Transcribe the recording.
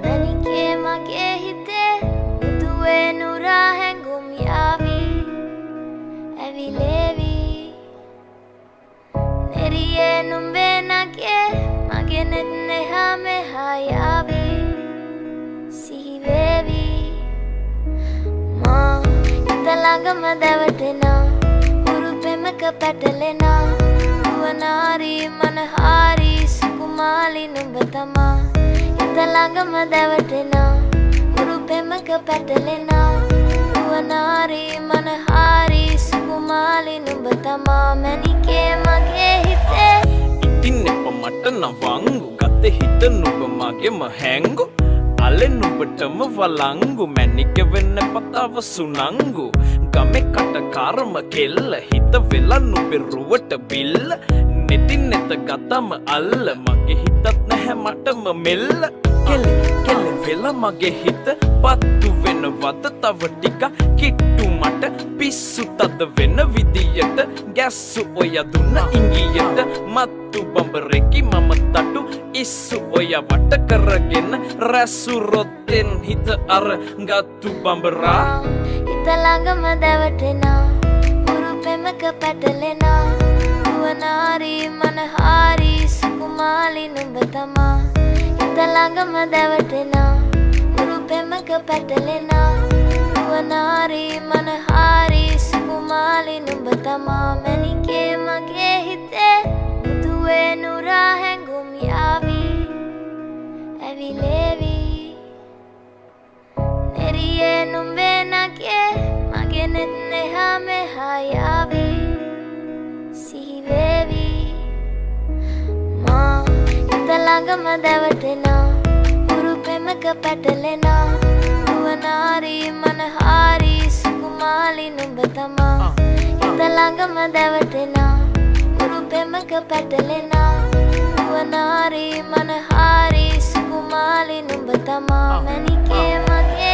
මැනිකේ මගේ හිතේ මුදුවේ නුරා හැඟුම් යාවි ඇවිලේවි නෙරියේ නුඹේ නගේ මගේ නෙත් නෙහා මෙහා යාවි සිහිවේවි මා හිත ළඟම දැවටෙනා උරු පෙමක පැටලෙනා නුවනාරි මනහාරි සුකුමාලි නුඹ තමා හිත ළඟම දැවටෙනා උරු පෙමක පැටලෙනා නුවනාරි මනහාරි සුකුමාලි නුඹ තමා මැනිකේ මගේ හිතේ ඉතින් එප මට නවංගු ගත හිත නුඹ මගෙම හැංගු අලෙ නුඹටම වලංගු මැනික වෙන්න පතාව සුනංගු ගමෙ කටකාරම කෙල්ල හිත වෙලා නුඹේ රුවට බිල්ල නෙතින් නෙත ගතම අල්ල මගේ හිතත් නැහැ මටම මෙල්ල කෙල කෙල වෙලා මගේ හිත පත්තු වෙනවද තව ටික කිට්ටු මට පිස්සු තද වෙන විදියට ගැස්සු ඔය දුන්න ඉංගියට මත්තු බඹරෙකි මම තටු ඉස්සු ඔය වට කරගෙන රැසු රොත්තෙන් හිත අර ගත්තු බඹරා හිත ළඟම දැවටෙනා උරු පෙමක පැටලෙනා නුවනාරි මනහාරි සුකුමාලි නුඹ තමා හිත ළඟම දැවටෙනා උරු පෙමක පැටලෙනා නුවනාරි මනහාරි සුකුමාලි නුඹ තමා මැනිකේ මගේ හිතේ මුදුවේ නුරා හැඟුම් යාවි ඇවිලේවි නෙරියේ නුඹේ නගේ මගේ නෙත් නෙහා මෙහා යාවි සිහිවේවි මා හිත ළඟම දැවටෙනා උරු පෙමක පැටලෙනා නුවනාරි මනහාරි සුකුමාලි නුඹ තමා හිත ළඟම දැවටෙනා උරු පෙමක පැටලෙනා නුවනාරි මනහාරි සුකුමාලි නුඹ තමා මැනිකේ මගේ